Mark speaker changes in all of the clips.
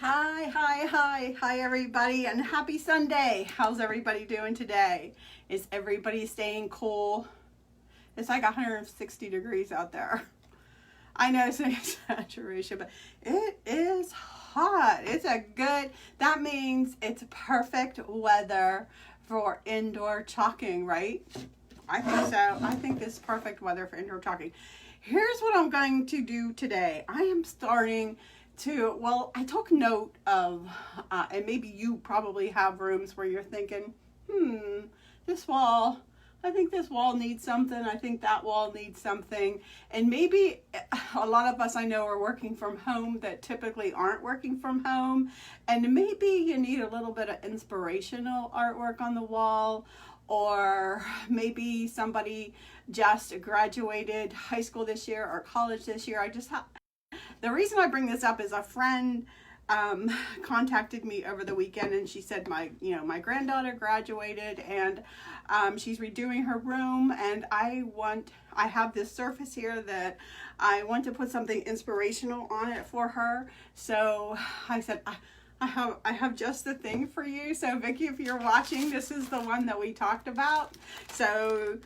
Speaker 1: Hi everybody, and happy Sunday. How's everybody doing today? Is everybody staying cool? It's like 160 degrees out there. I know it's an exaggeration, but it is hot. That means it's perfect weather for indoor chalking, right? I think so. I think this is perfect weather for indoor chalking. Here's what I'm going to do today. I am starting I took note of, and maybe you probably have rooms where you're thinking, this wall, I think this wall needs something. I think that wall needs something. And maybe a lot of us I know are working from home that typically aren't working from home. And maybe you need a little bit of inspirational artwork on the wall, or maybe somebody just graduated high school this year or college this year. The reason I bring this up is a friend contacted me over the weekend, and she said my granddaughter graduated, and she's redoing her room, and I have this surface here that I want to put something inspirational on it for her. So I said, I have just the thing for you. So Vicki, if you're watching, this is the one that we talked about. So,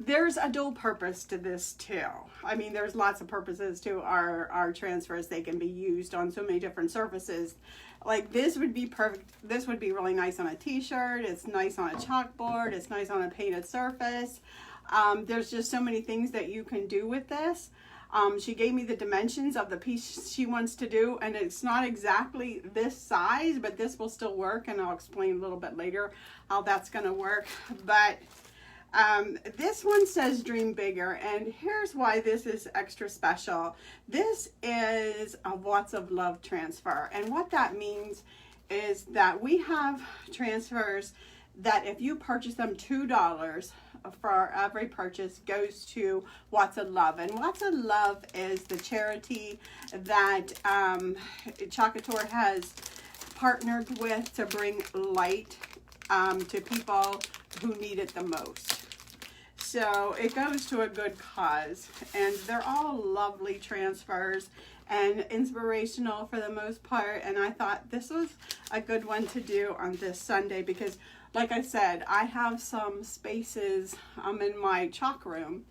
Speaker 1: there's a dual purpose to this too. I mean, there's lots of purposes to our transfers. They can be used on so many different surfaces. Like this would be perfect. This would be really nice on a t-shirt. It's nice on a chalkboard. It's nice on a painted surface. There's just so many things that you can do with this. She gave me the dimensions of the piece she wants to do, and it's not exactly this size, but this will still work, and I'll explain a little bit later how that's going to work. But this one says dream bigger, and here's why this is extra special. This is a lots of love transfer, and what that means is that we have transfers that if you purchase them $2 for every purchase goes to Watts of Love. And Watts of Love is the charity that Chalk Couture has partnered with to bring light to people who need it the most. So it goes to a good cause, and they're all lovely transfers and inspirational for the most part. And I thought this was a good one to do on this Sunday because, like I said, I have some spaces in my chalk room.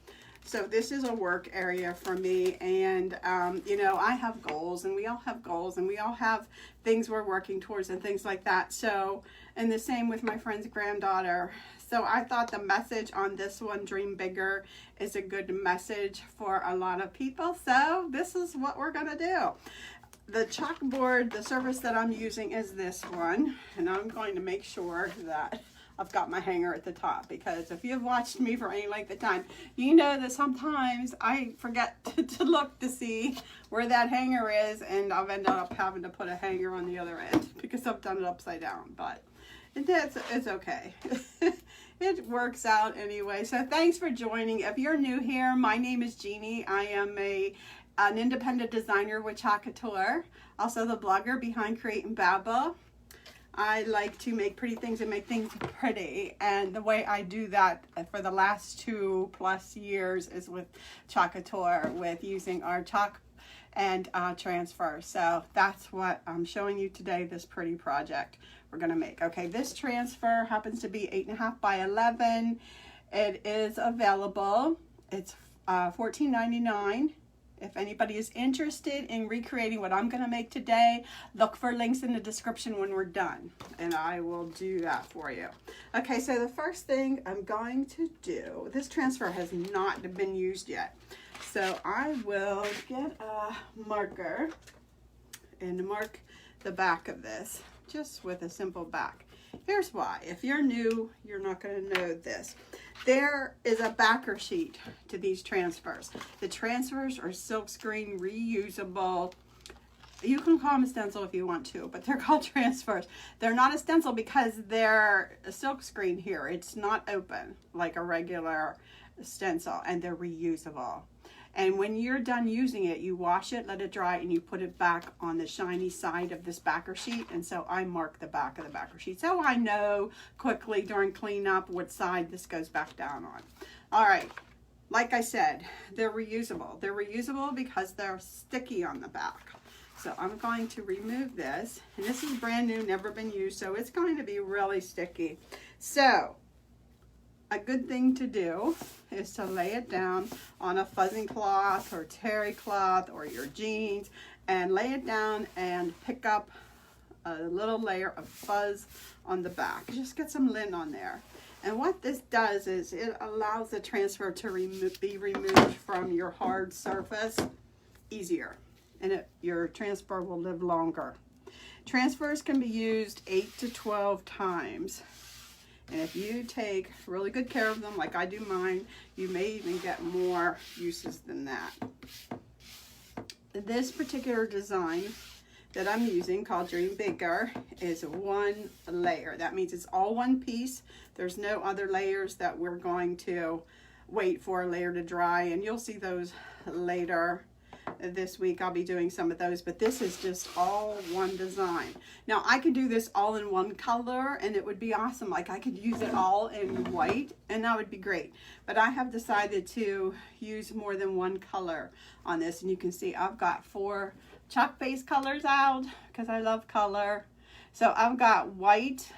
Speaker 1: So this is a work area for me, and I have goals, and we all have goals, and we all have things we're working towards and things like that. So, and the same with my friend's granddaughter. So I thought the message on this one, Dream Bigger, is a good message for a lot of people. So this is what we're gonna do. The chalkboard, the surface that I'm using is this one, and I'm going to make sure that I've got my hanger at the top, because if you've watched me for any length of time, you know that sometimes I forget to look to see where that hanger is, and I've ended up having to put a hanger on the other end because I've done it upside down, but it's okay. It works out anyway. So thanks for joining. If you're new here, my name is Jeannie. I am an independent designer with Chalk Couture, also the blogger behind Create and Babble. I like to make pretty things and make things pretty, and the way I do that for the last 2+ years is with Chalk Couture, with using our chalk and transfer. So that's what I'm showing you today, this pretty project we're gonna make. Okay, this transfer happens to be 8.5 by 11. It is available. It's $14.99. If anybody is interested in recreating what I'm going to make today, look for links in the description when we're done, and I will do that for you. Okay, so the first thing I'm going to do, this transfer has not been used yet, so I will get a marker and mark the back of this just with a simple back. Here's why. If you're new, you're not going to know this. There is a backer sheet to these transfers. The transfers are silkscreen, reusable. You can call them a stencil if you want to, but they're called transfers. They're not a stencil because they're a silkscreen here. It's not open like a regular stencil, and they're reusable. And when you're done using it, you wash it, let it dry, and you put it back on the shiny side of this backer sheet. And so I mark the back of the backer sheet, so I know quickly during cleanup what side this goes back down on. All right, like I said, they're reusable. They're reusable because they're sticky on the back. So I'm going to remove this, and this is brand new, never been used, so it's going to be really sticky. So a good thing to do is to lay it down on a fuzzing cloth or terry cloth or your jeans, and lay it down and pick up a little layer of fuzz on the back. Just get some lint on there. And what this does is it allows the transfer to be removed from your hard surface easier, and your transfer will live longer. Transfers can be used 8 to 12 times. And if you take really good care of them, like I do mine, you may even get more uses than that. This particular design that I'm using, called Dream Bigger, is one layer. That means it's all one piece. There's no other layers that we're going to wait for a layer to dry, and you'll see those later this week. I'll be doing some of those, but this is just all one design. Now I could do this all in one color and it would be awesome. Like I could use it all in white and that would be great, but I have decided to use more than one color on this, and you can see I've got 4 chalk base colors out because I love color. So I've got white,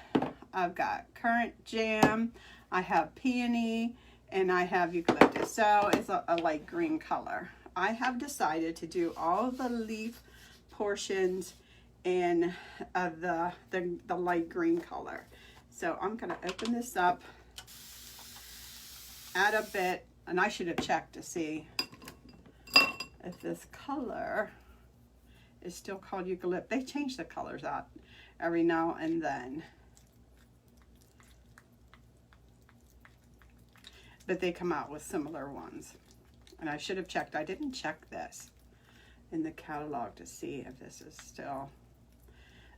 Speaker 1: I've got currant jam, I have peony, and I have eucalyptus. So it's a light green color. I have decided to do all the leaf portions in the light green color. So I'm going to open this up, add a bit, and I should have checked to see if this color is still called eucalyptus. They change the colors out every now and then, but they come out with similar ones. And I should have checked. I didn't check this in the catalog to see if this is still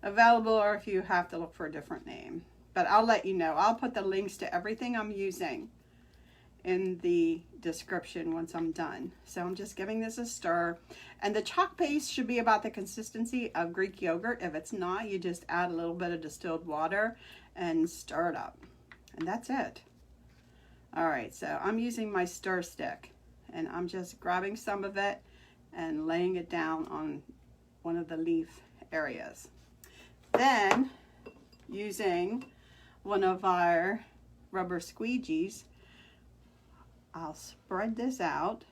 Speaker 1: available or if you have to look for a different name. But I'll let you know. I'll put the links to everything I'm using in the description once I'm done. So I'm just giving this a stir. And the chalk paste should be about the consistency of Greek yogurt. If it's not, you just add a little bit of distilled water and stir it up. And that's it. All right, so I'm using my stir stick. And I'm just grabbing some of it and laying it down on one of the leaf areas. Then, using one of our rubber squeegees, I'll spread this out,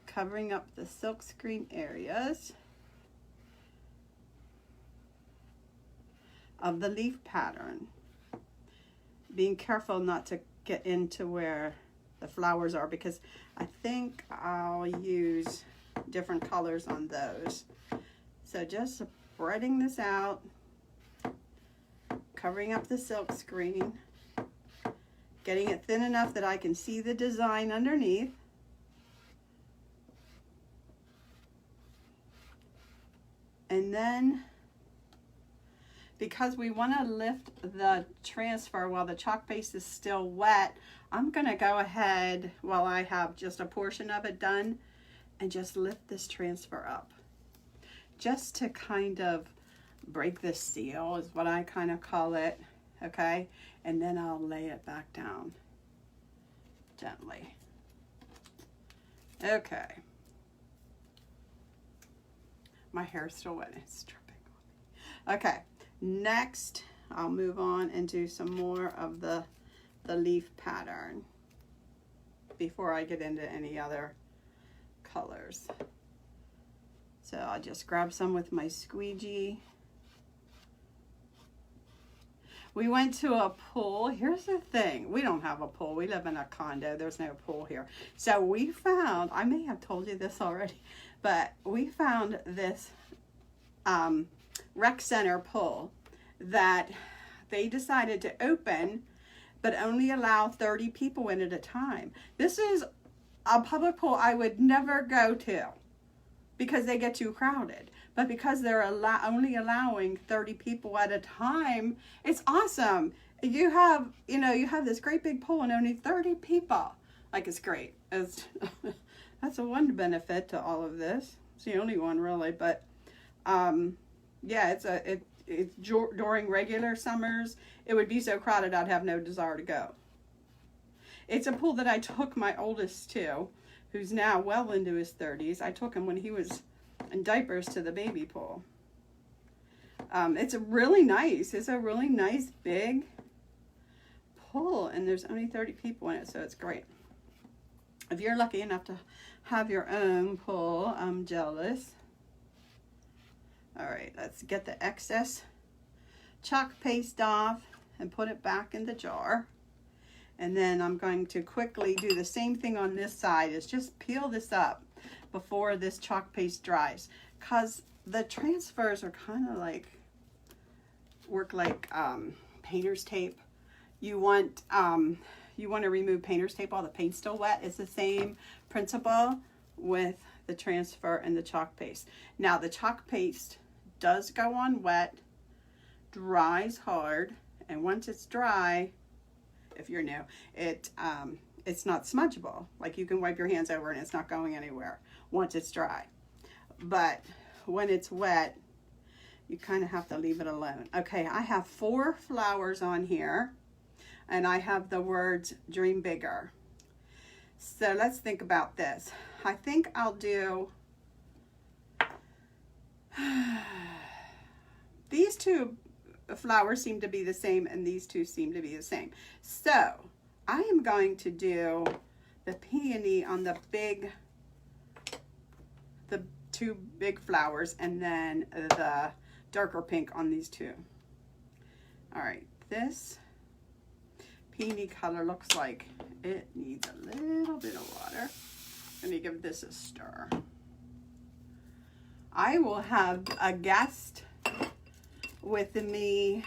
Speaker 1: covering up the silkscreen areas of the leaf pattern. Being careful not to get into where the flowers are, because I think I'll use different colors on those. So just spreading this out, covering up the silk screen, getting it thin enough that I can see the design underneath. And then, because we want to lift the transfer while the chalk paste is still wet, I'm going to go ahead while I have just a portion of it done and just lift this transfer up. Just to kind of break the seal is what I kind of call it, okay? And then I'll lay it back down gently. Okay. My hair's still wet, it's dripping on me. Okay, next I'll move on and do some more of the leaf pattern before I get into any other colors. So I'll just grab some with my squeegee. We went to a pool. Here's the thing, we don't have a pool. We live in a condo. There's no pool here. So we found, I may have told you this already, but we found this rec center pool that they decided to open but only allow 30 people in at a time. This is a public pool I would never go to because they get too crowded. But because they're only allowing 30 people at a time, it's awesome. You have this great big pool and only 30 people. Like, it's great. That's a one benefit to all of this. It's the only one really, but yeah, it's during regular summers, it would be so crowded I'd have no desire to go. It's a pool that I took my oldest to, who's now well into his 30s. I took him when he was and diapers to the baby pool. It's really nice. It's a really nice big pool, and there's only 30 people in it, so it's great. If you're lucky enough to have your own pool, I'm jealous. All right, let's get the excess chalk paste off and put it back in the jar. And then I'm going to quickly do the same thing on this side, is just peel this up before this chalk paste dries, because the transfers are kind of like, work like painter's tape. You want to remove painter's tape while the paint's still wet. It's the same principle with the transfer and the chalk paste. Now the chalk paste does go on wet, dries hard, and once it's dry, if you're new, it's not smudgeable. Like, you can wipe your hands over and it's not going anywhere once it's dry. But when it's wet, you kind of have to leave it alone. Okay, I have 4 flowers on here, and I have the words dream bigger. So let's think about this. I think I'll do these 2 flowers seem to be the same, and these 2 seem to be the same. So I am going to do the peony on the 2 big flowers, and then the darker pink on these 2. All right, this peony color looks like it needs a little bit of water. Let me give this a stir. I will have a guest with me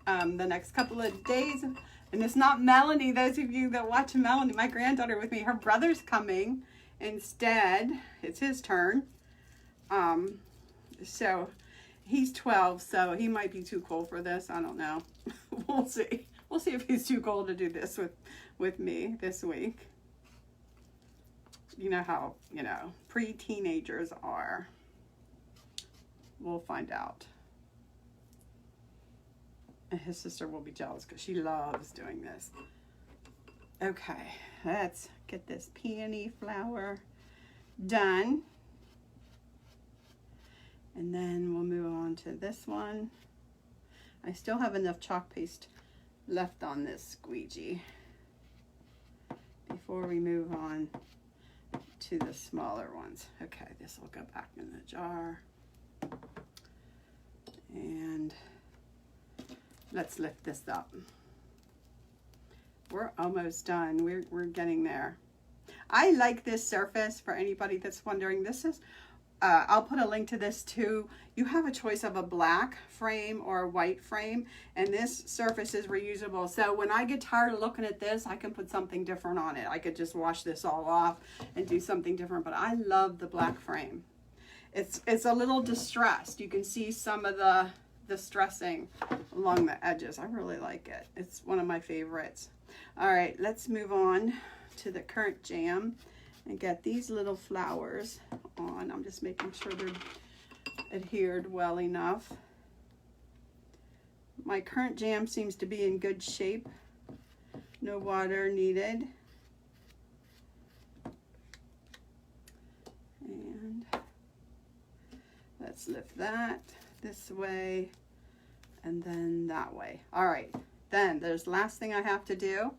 Speaker 1: the next couple of days, and it's not Melanie. Those of you that watch Melanie, my granddaughter, with me, her brother's coming instead. It's his turn. So he's 12, so he might be too cool for this. I don't know. We'll see. We'll see if he's too cool to do this with me this week. You know how, pre-teenagers are. We'll find out. And his sister will be jealous because she loves doing this. Okay, let's get this peony flower done. And then we'll move on to this one. I still have enough chalk paste left on this squeegee before we move on to the smaller ones. Okay, this will go back in the jar. And let's lift this up. We're almost done. We're getting there. I like this surface. For anybody that's wondering, this is I'll put a link to this too. You have a choice of a black frame or a white frame, and this surface is reusable. So when I get tired of looking at this, I can put something different on it. I could just wash this all off and do something different, but I love the black frame. It's a little distressed. You can see some of the distressing along the edges. I really like it. It's one of my favorites. All right, let's move on to the current jam and get these little flowers on. I'm just making sure they're adhered well enough. My current jam seems to be in good shape. No water needed. And let's lift that this way and then that way. All right, then there's last thing I have to do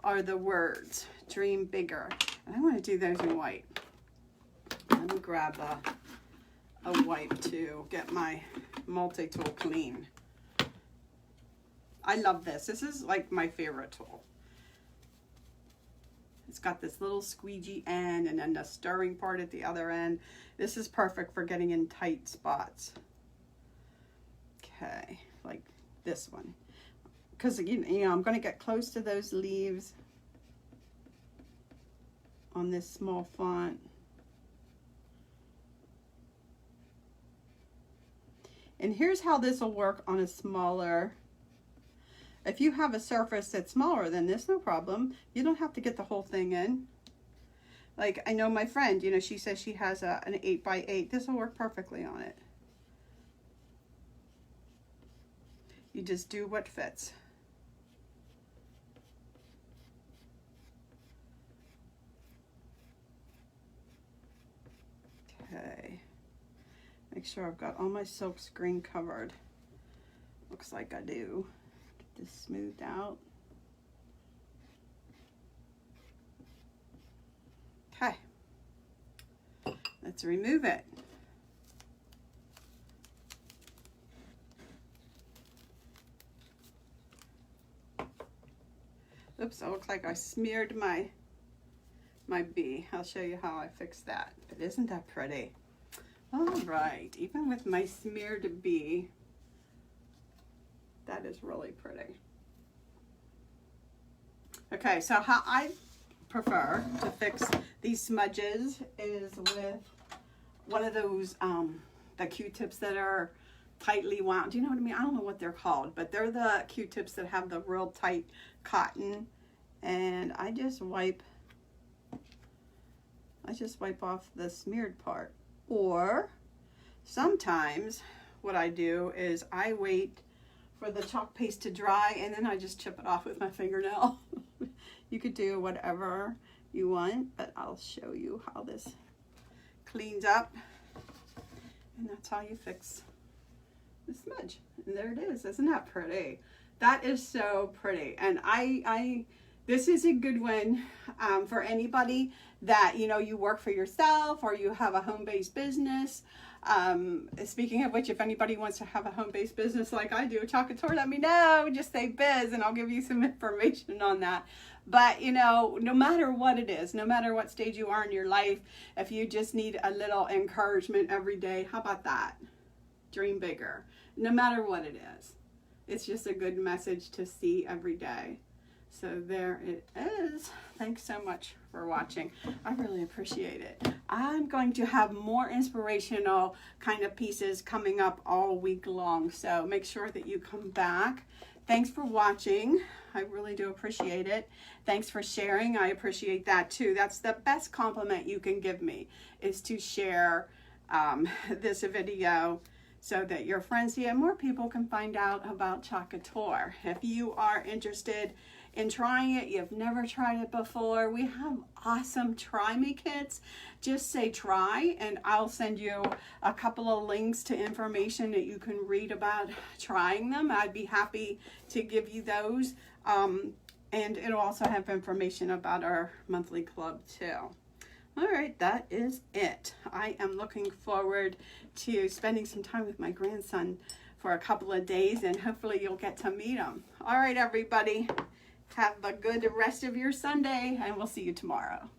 Speaker 1: are the words dream bigger. And I want to do those in white. Let me grab a white to get my multi-tool clean. I love this. This is like my favorite tool. It's got this little squeegee end and then the stirring part at the other end. This is perfect for getting in tight spots. Okay, like this one. Because, you know, I'm going to get close to those leaves on this small font. And here's how this will work on a smaller. If you have a surface that's smaller than this, no problem. You don't have to get the whole thing in. Like, I know my friend, you know, she says she has an 8x8. This will work perfectly on it. You just do what fits. Okay. Make sure I've got all my silk screen covered. Looks like I do. Get this smoothed out. Okay. Let's remove it. Oops, it looks like I smeared my bee. I'll show you how I fixed that. But isn't that pretty? All right, even with my smeared bee, that is really pretty. Okay, so how I prefer to fix these smudges is with one of those, the Q-tips that are tightly wound. Do you know what I mean? I don't know what they're called, but they're the Q-tips that have the real tight cotton. And I just wipe off the smeared part. Or sometimes what I do is I wait for the chalk paste to dry and then I just chip it off with my fingernail. You could do whatever you want, but I'll show you how this cleans up. And that's how you fix the smudge. And there it is. Isn't that pretty? That is so pretty. And this is a good one for anybody that, you know, you work for yourself or you have a home-based business. Speaking of which, if anybody wants to have a home-based business like I do, Chalk Couture, let me know. Just say biz and I'll give you some information on that. But, you know, no matter what it is, no matter what stage you are in your life, if you just need a little encouragement every day, how about that? Dream bigger. No matter what it is. It's just a good message to see every day. So there it is. Thanks so much for watching. I really appreciate it. I'm going to have more inspirational kind of pieces coming up all week long. So make sure that you come back. Thanks for watching. I really do appreciate it. Thanks for sharing. I appreciate that too. That's the best compliment you can give me, is to share this video so that your friends and more people can find out about Chalk Couture. If you are interested in trying it, you've never tried it before, we have awesome try me kits. Just say try and I'll send you a couple of links to information that you can read about trying them. I'd be happy to give you those. And it'll also have information about our monthly club too. All right, that is it. I am looking forward to spending some time with my grandson for a couple of days, and hopefully you'll get to meet him. All right, everybody. Have a good rest of your Sunday, and we'll see you tomorrow.